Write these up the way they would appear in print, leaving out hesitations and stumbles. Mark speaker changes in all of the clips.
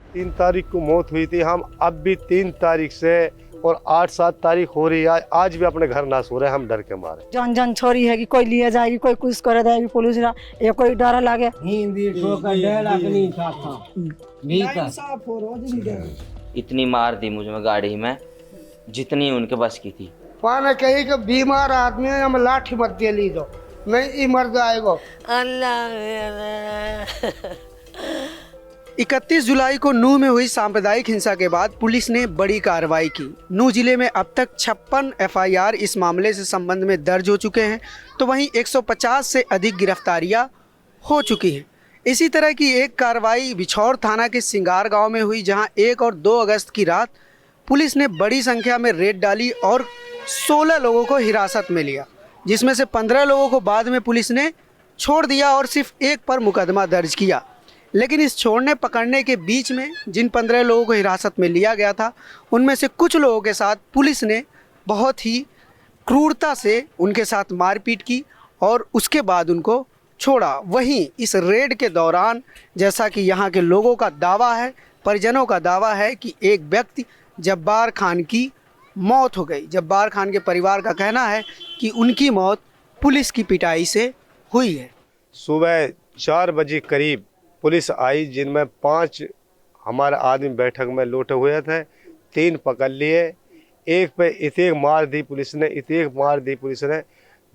Speaker 1: 3 तारीख को मौत हुई थी। हम अब भी 3 तारीख से और 8-7 तारीख हो रही है, आज भी अपने घर ना सो रहे, हम डर के मारे।
Speaker 2: जान जान छोरी है कि कोई लिए जाएगी, कोई कुछ कर देगी पुलिस ना, ये कोई डर लागे।
Speaker 3: इतनी मार दी मुझे में गाड़ी में जितनी उनके बस की थी।
Speaker 4: पाने कही कि बीमार आदमी है, हम लाठी मत दे ली दो, नहीं मर जाएगा।
Speaker 5: 31 जुलाई को नूह में हुई सांप्रदायिक हिंसा के बाद पुलिस ने बड़ी कार्रवाई की। नूह जिले में अब तक 56 एफआईआर इस मामले से संबंध में दर्ज हो चुके हैं, तो वहीं 150 से अधिक गिरफ्तारियां हो चुकी हैं। इसी तरह की एक कार्रवाई बिछौर थाना के सिंगार गांव में हुई, जहां 1 और 2 अगस्त की रात पुलिस ने बड़ी संख्या में रेड डाली और 16 लोगों को हिरासत में लिया, जिसमें से 15 लोगों को बाद में पुलिस ने छोड़ दिया और सिर्फ एक पर मुकदमा दर्ज किया। लेकिन इस छोड़ने पकड़ने के बीच में जिन 15 लोगों को हिरासत में लिया गया था, उनमें से कुछ लोगों के साथ पुलिस ने बहुत ही क्रूरता से उनके साथ मारपीट की और उसके बाद उनको छोड़ा। वहीं इस रेड के दौरान जैसा कि यहाँ के लोगों का दावा है, परिजनों का दावा है कि एक व्यक्ति जब्बार खान की मौत हो गई। जब्बार खान के परिवार का कहना है कि उनकी मौत पुलिस की पिटाई से हुई है।
Speaker 1: सुबह 4 बजे करीब पुलिस आई, जिनमें 5 हमारे आदमी बैठक में लौटे हुए थे। 3 पकड़ लिए, एक पे इतने मार दी पुलिस ने, इतने मार दी पुलिस ने,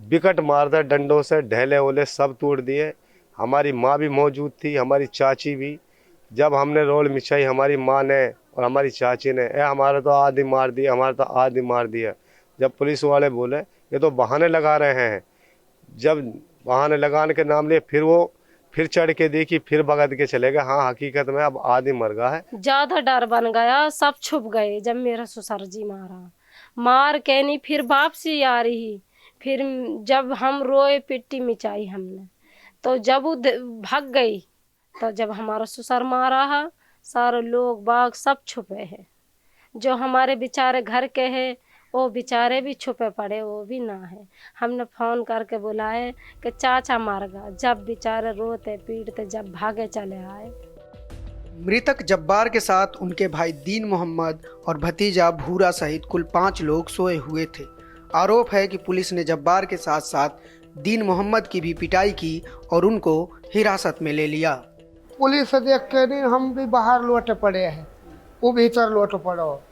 Speaker 1: विकट मार दिया डंडों से, ढेले ओले सब तोड़ दिए। हमारी माँ भी मौजूद थी, हमारी चाची भी। जब हमने रोल मिचाई हमारी माँ ने और हमारी चाची ने, हमारा तो आदमी मार दिया, हमारा तो आदमी मार दिया। जब पुलिस वाले बोले ये तो बहाने लगा रहे हैं, जब बहाने लगाने के नाम लिए फिर चढ़ के देखी, फिर भगत के चले गए। हाँ, हकीकत में अब आदमी मर गया है।
Speaker 6: ज्यादा डर बन गया, सब छुप गए। जब मेरा ससुर जी मार के नहीं, फिर वापसी आ रही, फिर जब हम रोए पिट्टी मिचाई हमने, तो जब वो भाग गई, तो जब हमारा ससुर मारा है, सारे लोग बाग सब छुपे हैं। जो हमारे बेचारे घर के हैं वो बेचारे भी छुपे पड़े, वो भी ना है। हमने फ़ोन करके बुलाए कि चाचा मार गया, जब बेचारे रोते पीटते जब भागे चले आए।
Speaker 5: मृतक जब्बार के साथ उनके भाई दीन मोहम्मद और भतीजा भूरा सहित कुल 5 लोग सोए हुए थे। आरोप है कि पुलिस ने जब्बार के साथ साथ दीन मोहम्मद की भी पिटाई की और उनको हिरासत में ले लिया।
Speaker 4: पुलिस देख के नहीं, हम भी बाहर लौटे पड़े हैं, वो भीतर लौट पड़ो।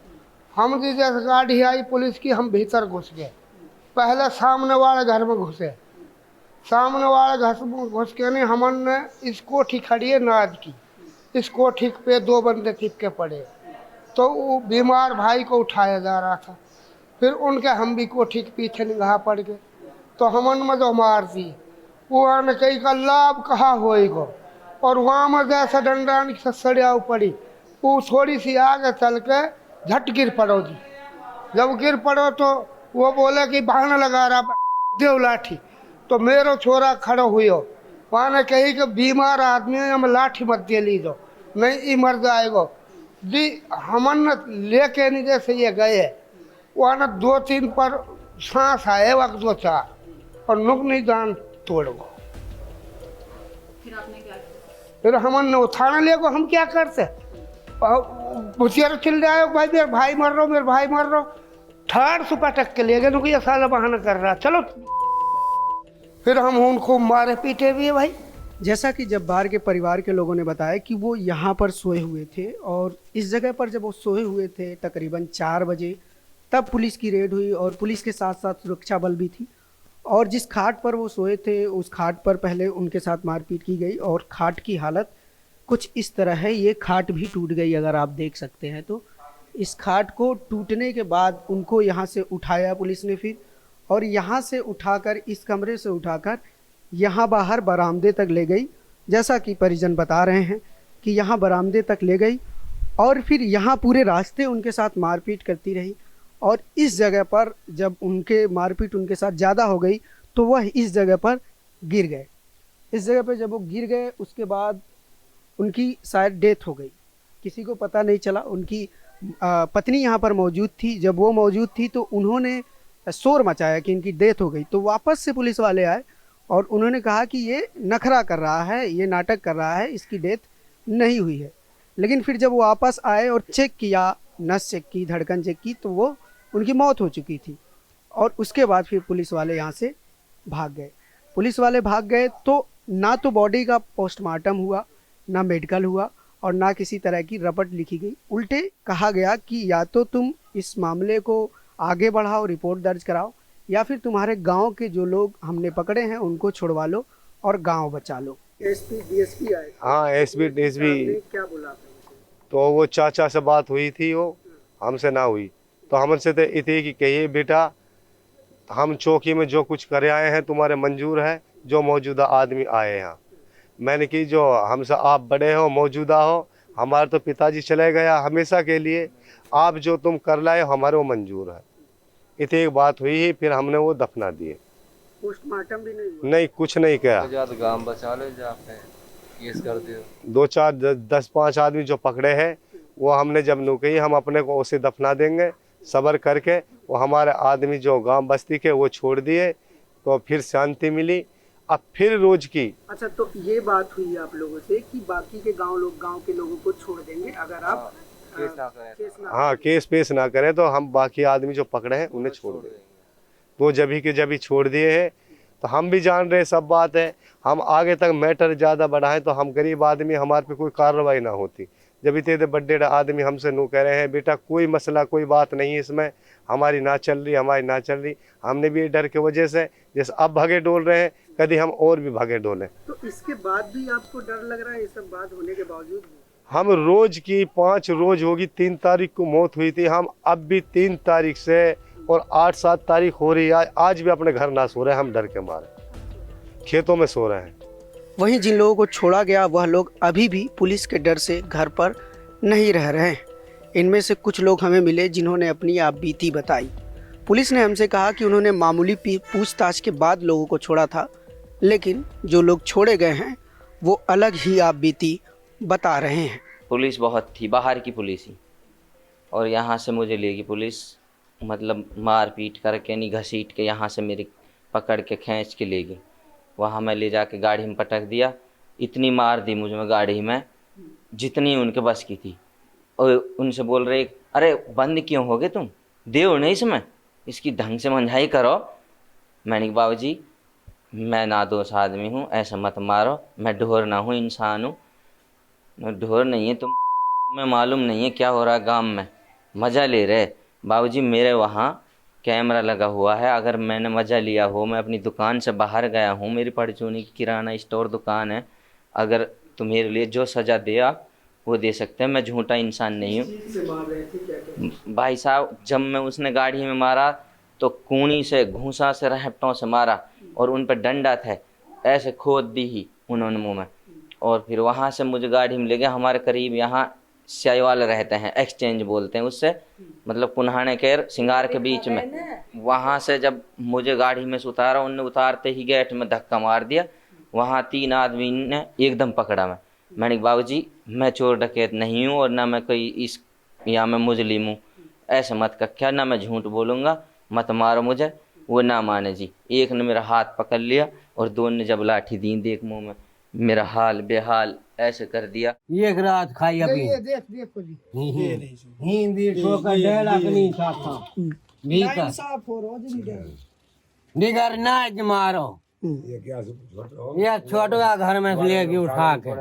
Speaker 4: हम भी जैसे गाड़ी आई पुलिस की, हम भीतर घुस गए। पहले सामने वाले घर में घुसे, सामने वाले घर में घुस के नहीं, हमने इस कोठी खड़ी है नाद की, इस कोठी पे 2 बंदे चिपके पड़े, तो वो बीमार भाई को उठाया जा रहा था। फिर उनके हम भी कोठी के पीछे निगाह पड़ गए, तो हमन में जो मार दी, वो आने कहीं का लाभ कहा होएगा, और वहाँ में जैसे डंडान की सड़िया पड़ी, वो थोड़ी सी आगे चल के झट गिर पड़ो जी। जब गिर पड़ो तो वो बोले कि बहाना लगा रहा देव लाठी, तो मेरो छोरा खड़ो हुई, वहाँ ने कही कि बीमार आदमी है, हम लाठी मत दे ली दो, नहीं मर जाएगा जी। हमन लेके नहीं जैसे ये गए, वहाँ ने 2-3 पर सांस आए, वक्त 2-4 और नुक नहीं जान तोड़ गो। फिर हमन ने उठाने ले गो, हम क्या करते, मुझे चिल जाए भाई मेरे भाई मर रहा, मेरे भाई मर रहा, ठाड़ से पटक के ले गए, ये साला बहाना कर रहा, चलो। फिर हम उनको मारे पीटे भी है भाई।
Speaker 5: जैसा कि जब्बार के परिवार के लोगों ने बताया कि वो यहाँ पर सोए हुए थे और इस जगह पर जब वो सोए हुए थे तकरीबन 4 बजे, तब पुलिस की रेड हुई और पुलिस के साथ साथ सुरक्षा बल भी थी। और जिस खाट पर वो सोए थे उस खाट पर पहले उनके साथ मारपीट की गई और खाट की हालत कुछ इस तरह है। ये खाट भी टूट गई, अगर आप देख सकते हैं तो। इस खाट को टूटने के बाद उनको यहाँ से उठाया पुलिस ने फिर, और यहाँ से उठाकर, इस कमरे से उठाकर यहाँ बाहर बरामदे तक ले गई। जैसा कि परिजन बता रहे हैं कि यहाँ बरामदे तक ले गई और फिर यहाँ पूरे रास्ते उनके साथ मारपीट करती रही। और इस जगह पर जब उनके मारपीट उनके साथ ज़्यादा हो गई तो वह इस जगह पर गिर गए। इस जगह पर जब वो गिर गए उसके बाद उनकी शायद डेथ हो गई, किसी को पता नहीं चला। उनकी पत्नी यहाँ पर मौजूद थी, जब वो मौजूद थी तो उन्होंने शोर मचाया कि इनकी डेथ हो गई। तो वापस से पुलिस वाले आए और उन्होंने कहा कि ये नखरा कर रहा है, ये नाटक कर रहा है, इसकी डेथ नहीं हुई है। लेकिन फिर जब वो वापस आए और चेक किया, नस चेक की, धड़कन चेक की, तो वो उनकी मौत हो चुकी थी। और उसके बाद फिर पुलिस वाले यहाँ से भाग गए। पुलिस वाले भाग गए तो ना तो बॉडी का पोस्टमार्टम हुआ, ना मेडिकल हुआ और ना किसी तरह की रपट लिखी गई। उल्टे कहा गया कि या तो तुम इस मामले को आगे बढ़ाओ, रिपोर्ट दर्ज कराओ, या फिर तुम्हारे गांव के जो लोग हमने पकड़े हैं उनको छुड़वा लो और गांव बचा लो। एसपी डीएसपी आए।
Speaker 1: हाँ, एसपी
Speaker 5: क्या बोला आपने?
Speaker 1: तो वो चाचा से बात हुई थी, वो हमसे ना हुई। तो हमसे तो इतनी कि कहिए बेटा, हम चौकी में जो कुछ करे आए हैं तुम्हारे मंजूर है, जो मौजूदा आदमी आए यहाँ। मैंने कि जो हमसे आप बड़े हो, मौजूदा हो, हमारे तो पिताजी चले गया हमेशा के लिए, आप जो तुम कर लाए हमारे वो मंजूर है। इतनी एक बात हुई ही, फिर हमने वो दफना दिए।
Speaker 5: पोस्टमार्टम भी नहीं हुआ?
Speaker 1: नहीं, कुछ नहीं किया।
Speaker 7: गांव बचा लो, जाके केस कर दियो।
Speaker 1: 2 4 10 5 आदमी जो पकड़े हैं वो हमने जब नु कही हम अपने को उसे दफना देंगे, सब्र करके। वो हमारे आदमी जो गांव बस्ती के वो छोड़ दिए, तो फिर शांति मिली। अब फिर रोज की।
Speaker 5: अच्छा, तो ये बात हुई आप लोगों से कि बाकी के गांव के लोगों को छोड़ देंगे अगर आप
Speaker 7: केस ना करें।
Speaker 1: हाँ, केस पेश ना करें तो हम बाकी आदमी जो पकड़े हैं उन्हें छोड़ देंगे। तो जब ही छोड़ दिए हैं। तो हम भी जान रहे सब बात है, हम आगे तक मैटर ज़्यादा बढ़ाएं तो हम गरीब आदमी, हमारे पे कोई कार्रवाई ना होती। जब इतने बड़े आदमी हमसे नु कह रहे हैं बेटा कोई मसला कोई बात नहीं है इसमें, हमारी ना चल रही, हमने भी डर की वजह से जैसे अब भागे डोल रहे हैं, कभी हम और भी भागे डोले।
Speaker 5: तो इसके बाद भी आपको डर लग रहा है? ये सब बात होने के बावजूद
Speaker 1: हम रोज की 5 रोज होगी, 3 तारीख को मौत हुई थी, हम अब भी 3 तारीख से और 8 7 तारीख हो रही है, आज भी अपने घर ना सो रहे हैं, हम डर के मारे खेतों में सो रहे हैं।
Speaker 5: वहीं जिन लोगों को छोड़ा गया वह लोग अभी भी पुलिस के डर से घर पर नहीं रह रहे हैं। इनमें से कुछ लोग हमें मिले जिन्होंने अपनी आप बीती बताई। पुलिस ने हमसे कहा कि उन्होंने मामूली पूछताछ के बाद लोगों को छोड़ा था, लेकिन जो लोग छोड़े गए हैं वो अलग ही आप बीती बता रहे हैं।
Speaker 3: पुलिस बहुत थी, बाहर की पुलिस ही, और यहाँ से मुझे लेगी पुलिस, मतलब मार पीट करके नहीं, घसीट के यहाँ से मेरी पकड़ के खींच के ले गई। वहाँ मैं ले जाके गाड़ी में पटक दिया। इतनी मार दी मुझ में गाड़ी में जितनी उनके बस की थी। और उनसे बोल रहे अरे बंद क्यों हो गए तुम, देव नहीं इसमें, इसकी ढंग से मंझाई करो। मैंने कहा बाबूजी मैं नादोष आदमी हूँ, ऐसा मत मारो, मैं ढोर ना हूँ, इंसान हूँ। ढोर नहीं है तुम्हें मालूम नहीं है क्या हो रहा है गांव में, मज़ा ले रहे। बाबूजी मेरे वहाँ कैमरा लगा हुआ है, अगर मैंने मज़ा लिया हो, मैं अपनी दुकान से बाहर गया हूँ, मेरी परचूनी की किराना स्टोर दुकान है, अगर तुम मेरे लिए जो सज़ा दे आप वो दे सकते हैं, मैं झूठा इंसान नहीं हूँ। भाई साहब जब मैं उसने गाड़ी में मारा तो कूनी से घूंसा से रहपटों से मारा और उन पर डंडा था, ऐसे खोद दी ही उन्होंने मुँह में। और फिर वहाँ से मुझे गाड़ी में ले गया, हमारे करीब यहाँ स्याई वाले रहते हैं, एक्सचेंज बोलते हैं उससे, मतलब पुनहाने के सिंगार के बीच में। वहाँ से जब मुझे गाड़ी में से उतारा, उनने उतारते ही गेट में धक्का मार दिया। वहाँ 3 आदमी ने एकदम पकड़ा मैंने कहा बाबूजी मैं चोर डकैत नहीं हूँ और ना मैं कोई या मैं मुजलिम हूँ, ऐसे मत कख्या, ना मैं झूठ बोलूँगा, मत मारो मुझे। वो ना माने जी। एक ने मेरा हाथ पकड़ लिया और 2 ने जब लाठी दी देख मुँह में, मेरा हाल बेहाल ऐसे कर दिया।
Speaker 8: एक रात खाई अभी निगर ना मारो, ये छोटा घर में से लेके उठा के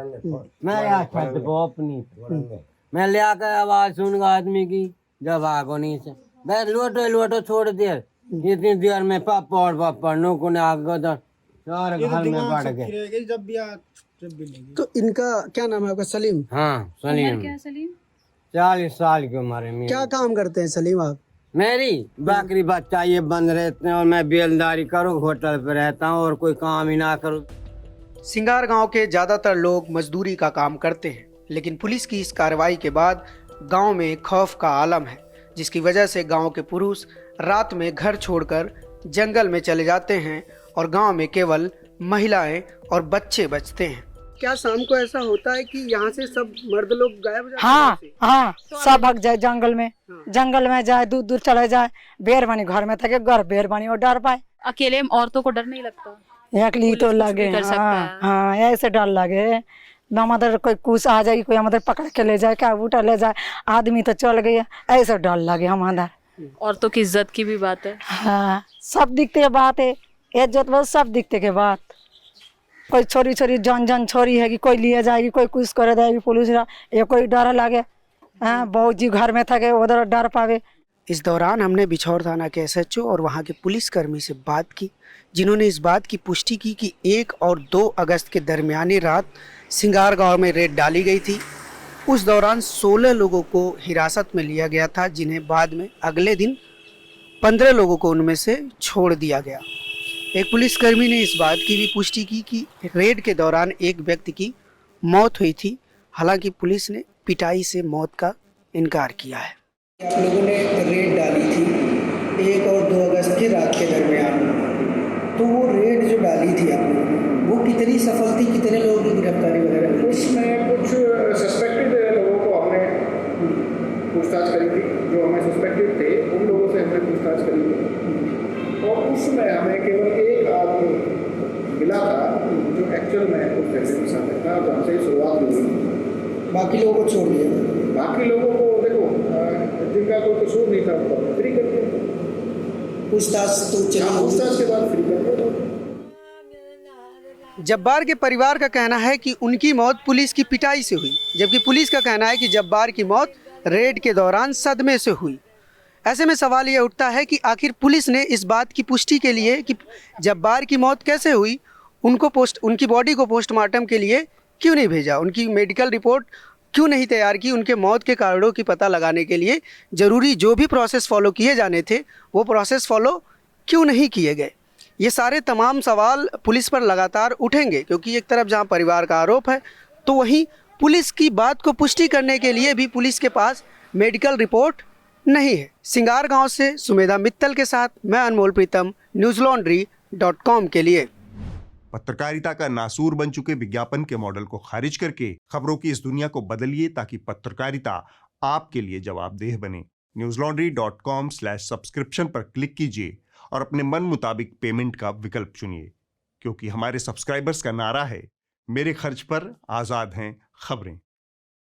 Speaker 8: मैं यहाँ छत को अपनी मैं ले आकर आवाज सुनगा आदमी की, जब आगो नहीं से मैं लोटो छोड़ दे। इतनी देर में पापड़ नो ने आगे सारे घर में बढ़ गए।
Speaker 5: तो इनका क्या नाम है आपका? सलीम?
Speaker 8: हाँ सलीम। 40 साल की उम्र है।
Speaker 5: क्या काम करते हैं सलीम आप?
Speaker 8: मेरी बकरी बच्चा ये बंद रहते हैं और मैं बेलदारी करूँ, होटल पे रहता हूँ और कोई काम ही ना करूँ।
Speaker 5: सिंगार गांव के ज़्यादातर लोग मजदूरी का काम करते हैं, लेकिन पुलिस की इस कार्रवाई के बाद गांव में खौफ का आलम है, जिसकी वजह से गांव के पुरुष रात में घर छोड़कर जंगल में चले जाते हैं और गांव में केवल महिलाएं और बच्चे बचते हैं। क्या शाम को ऐसा होता है कि यहाँ से सब मर्द लोग गायब हो जाते हैं?
Speaker 2: हाँ, सब भाग जाए जंगल में जाए, दूर चले जाए, बेरबानी घर में तक घर बेरबानी और डर पाए।
Speaker 9: अकेले औरतों को डर नहीं लगता?
Speaker 2: एक ली तो लगे, हाँ ऐसे डर लगे, हमारे कोई कुछ आ जाए, कोई हमारे पकड़ के ले जाए, क्या उठा ले जाए, आदमी तो चल गया, ऐसा डर लगे हमारा।
Speaker 9: औरतों की इज्जत की भी बात है।
Speaker 2: हाँ, सब दिखते के बात है, इज्जत बस सब दिखते के बात। कोई छोरी छोरी जन छोरी है कि कोई लिए जाएगी, कोई कुछ करे जाएगी पुलिस, ये कोई डर लगे। हाँ, बहुत जी घर में थके उधर डर पावे।
Speaker 5: इस दौरान हमने बिछौर थाना के SHO और वहाँ के पुलिसकर्मी से बात की, जिन्होंने इस बात की पुष्टि की कि 1 और 2 अगस्त के दरमियानी रात सिंगार गांव में रेड डाली गई थी। उस दौरान 16 लोगों को हिरासत में लिया गया था, जिन्हें बाद में अगले दिन 15 लोगों को उनमें से छोड़ दिया गया। एक पुलिसकर्मी ने इस बात की भी पुष्टि की कि रेड के दौरान एक व्यक्ति की मौत हुई थी। हालांकि पुलिस ने पिटाई से मौत का इनकार किया है। आप लोगों ने रेड डाली थी 1 और 2 अगस्त की रात के दरमियान, तो वो रेड जो डाली थी आपने, वो कितनी सफल थी, कितने लोगों की गिरफ्तारी वगैरह?
Speaker 10: उसमें कुछ सस्पेक्टेड लोगों को हमने पूछताछ करी थी, जो हमें सस्पेक्टेड थे उन लोगों से हमने पूछताछ करी थी, और उसमें हमें केवल एक आदमी मिला था जो एक्चुअल में उस जैसे के साथ था, और हमसे शुरुआत हुई।
Speaker 5: बाकी लोगों को छोड़ दिया।
Speaker 10: बाकी लोगों को देखो, जिनका कोई कसूर नहीं था उनको फ्री कर दिया।
Speaker 5: पूछताछ तो
Speaker 10: पूछताछ के बाद फ्री कर दिया।
Speaker 5: जब्बार के परिवार का कहना है कि उनकी मौत पुलिस की पिटाई से हुई, जबकि पुलिस का कहना है कि जब्बार की मौत रेड के दौरान सदमे से हुई। ऐसे में सवाल ये उठता है कि आखिर पुलिस ने इस बात की पुष्टि के लिए कि जब्बार की मौत कैसे हुई, उनकी बॉडी को पोस्टमार्टम के लिए क्यों नहीं भेजा, उनकी मेडिकल रिपोर्ट क्यों नहीं तैयार की, उनके मौत के कारणों की पता लगाने के लिए ज़रूरी जो भी प्रोसेस फॉलो किए जाने थे वो प्रोसेस फॉलो क्यों नहीं किए गए। ये सारे तमाम सवाल पुलिस पर लगातार उठेंगे, क्योंकि एक तरफ जहां परिवार का आरोप है, तो वहीं पुलिस की बात को पुष्टि करने के लिए भी पुलिस के पास मेडिकल रिपोर्ट नहीं है। सिंगार गांव से सुमेधा मित्तल के साथ मैं अनमोल प्रीतम, newslaundry.com के लिए।
Speaker 11: पत्रकारिता का नासूर बन चुके विज्ञापन के मॉडल को खारिज करके खबरों की इस दुनिया को बदलिए, ताकि पत्रकारिता आपके लिए जवाबदेह बने। newslaundry.com/सब्सक्रिप्शन पर क्लिक कीजिए और अपने मन मुताबिक पेमेंट का विकल्प चुनिए, क्योंकि हमारे सब्सक्राइबर्स का नारा है, मेरे खर्च पर आजाद हैं खबरें।